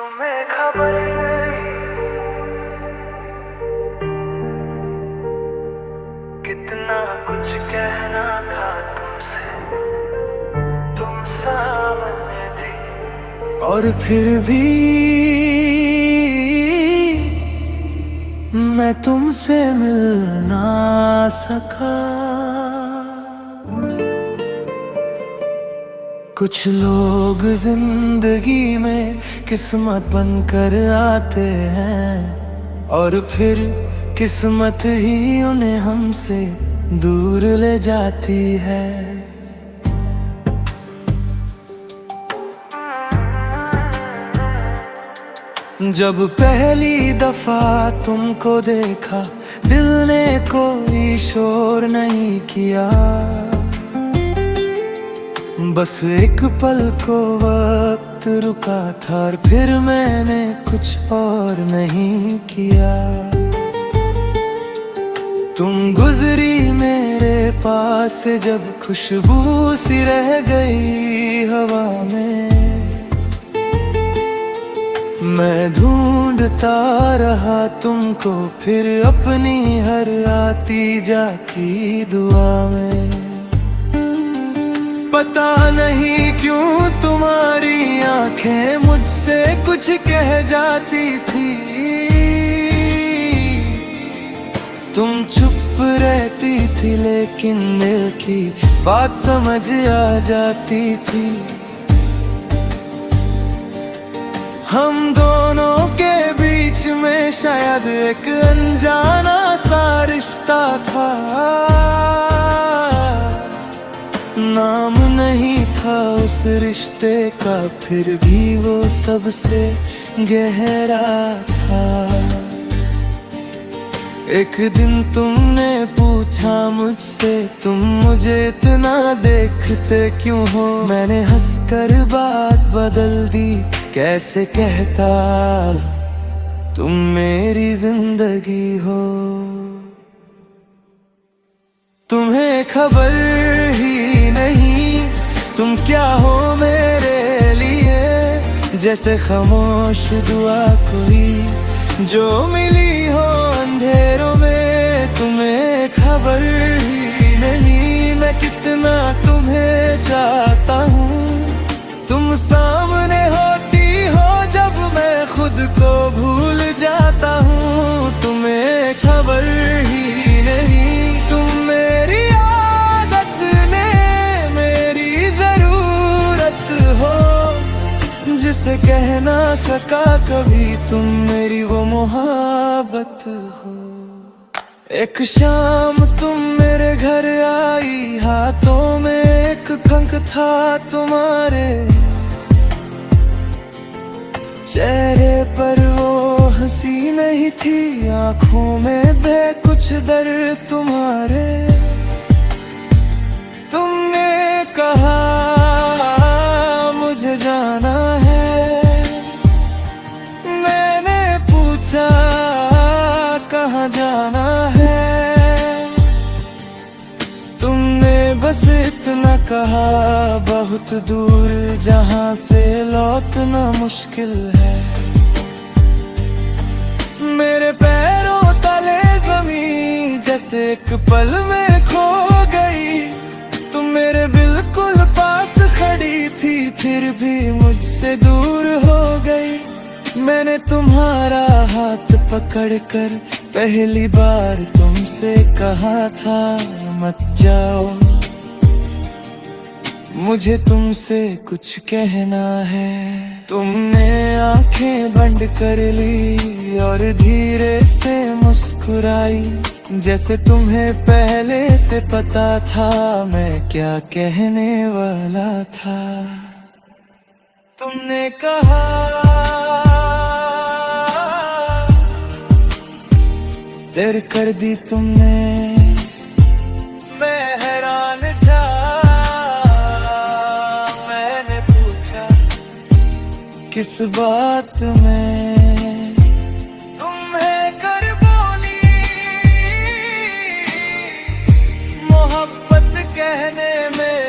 तुम्हें खबर नहीं कितना कुछ कहना था तुमसे, तुम सामने थी और फिर भी मैं तुमसे मिल ना सका। कुछ लोग जिंदगी में किस्मत बनकर आते हैं और फिर किस्मत ही उन्हें हमसे दूर ले जाती है। जब पहली दफा तुमको देखा दिल ने कोई शोर नहीं किया, बस एक पल को वक्त रुका था और फिर मैंने कुछ और नहीं किया। तुम गुजरी मेरे पास से जब खुशबू सी रह गई हवा में, मैं ढूंढता रहा तुमको फिर अपनी हर आती जाती दुआ में। पता नहीं क्यों तुम्हारी आंखें मुझसे कुछ कह जाती थी, तुम चुप रहती थी लेकिन दिल की बात समझ आ जाती थी। हम दोनों के बीच में शायद एक अनजाना सा रिश्ता था, नाम नहीं था उस रिश्ते का फिर भी वो सबसे गहरा था। एक दिन तुमने पूछा मुझसे तुम मुझे इतना देखते क्यों हो, मैंने हंसकर बात बदल दी कैसे कहता तुम मेरी जिंदगी हो। तुम्हें खबर ही नहीं तुम क्या हो मेरे लिए, जैसे खामोश दुआ कोई जो मिली हो अंधेरों में। तुम्हें खबर ही नहीं मैं कितना तुम्हें चाहता हूँ, तुम सामने होती हो जब मैं खुद को भूल जाता हूँ। तुम्हें खबर ही नहीं तुम मेरी आदत ने मेरी जरूरत हो, जिसे कह ना सका कभी तुम मेरी वो मोहब्बत हो। एक शाम तुम मेरे घर आई, हाथों में एक कंक था तुम्हारे, चेहरे पर वो हंसी नहीं थी, आंखों में बे कुछ दर्द तुम्हारे। तुमने कहा मुझे जाना है, मैंने पूछा कहाँ जाना है, तुमने बस इतना कहा बहुत दूर जहाँ से लौटना मुश्किल है। मेरे पैरों तले जमीन जैसे एक पल में खो गई, तुम मेरे बिल्कुल पास खड़ी थी फिर भी मुझसे दूर हो गई। मैंने तुम्हारा हाथ पकड़कर पहली बार तुमसे कहा था मत जाओ, मुझे तुमसे कुछ कहना है। तुमने आंखें बंद कर ली और धीरे से मुस्कुराई, जैसे तुम्हें पहले से पता था मैं क्या कहने वाला था। तुमने कहा देर कर दी तुमने, मैं हैरान था, मैंने पूछा किस बात में, तुम्हें कर बोली मोहब्बत कहने में।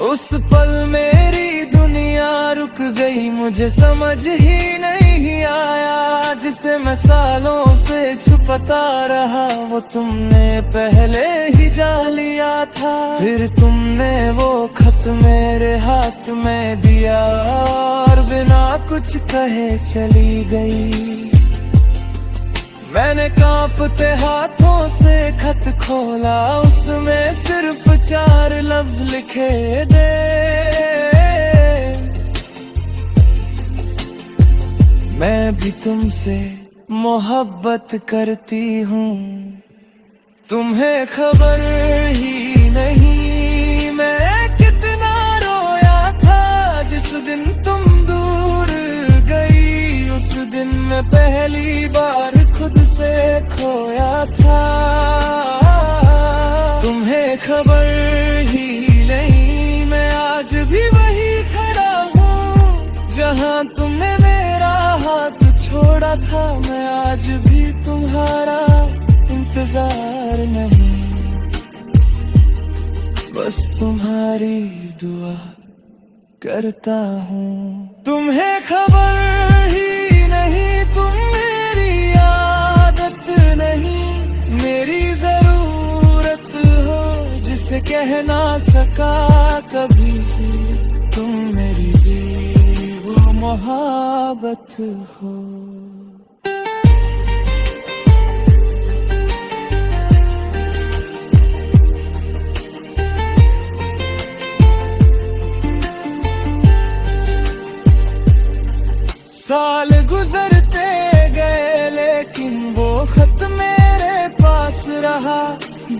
उस पल मेरी दुनिया रुक गई, मुझे समझ ही नहीं आया। जिसे मैं सालों से छुपता रहा, वो तुमने पहले ही जान लिया था। फिर तुमने वो खत मेरे हाथ में दिया और बिना कुछ कहे चली गई। मैंने कांपते हाथों से खत खोला, उसमें सिर्फ 4 लफ्ज लिखे दे। मैं भी तुमसे मोहब्बत करती हूँ, तुम्हें खबर ही नहीं मैं कितना रोया था। जिस दिन तुम दूर गई, उस दिन मैं पहली बार खुद से खोया था। तुम्हें खबर ही नहीं मैं आज भी वही खड़ा हूँ, जहाँ तुमने मेरा हाथ छोड़ा था। मैं आज भी तुम्हारा इंतजार नहीं, बस तुम्हारी दुआ करता हूँ। तुम्हें खबर ही नहीं, तुम मेरी आदत नहीं, मेरी जरूरत हो जिसे कह ना सका कभी। तुम मेरी भी वो मोहब्बत हो। साल गुजरते गए लेकिन वो खत मेरे पास रहा।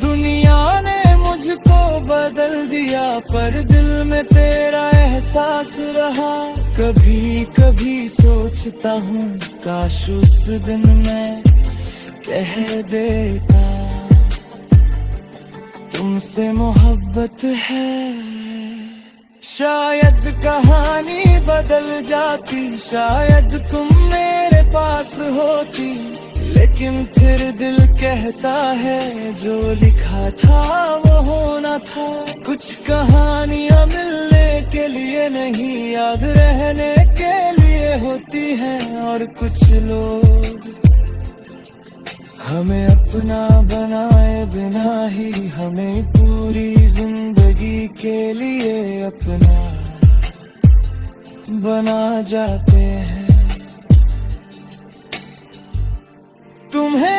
दुनिया ने मुझको बदल दिया पर दिल में तेरा एहसास रहा। कभी कभी सोचता हूँ काश उस दिन मैं कह देता तुमसे मोहब्बत है। शायद कहानी बदल जाती, शायद तुम मेरे पास होती, लेकिन फिर दिल कहता है जो लिखा था वो होना था। कुछ कहानियां मिलने के लिए नहीं, याद रहने के लिए होती हैं, और कुछ लोग हमें अपना बनाए बिना ही हमें पूरी जिंदगी के लिए अपना बना जाते हैं। तुम्हें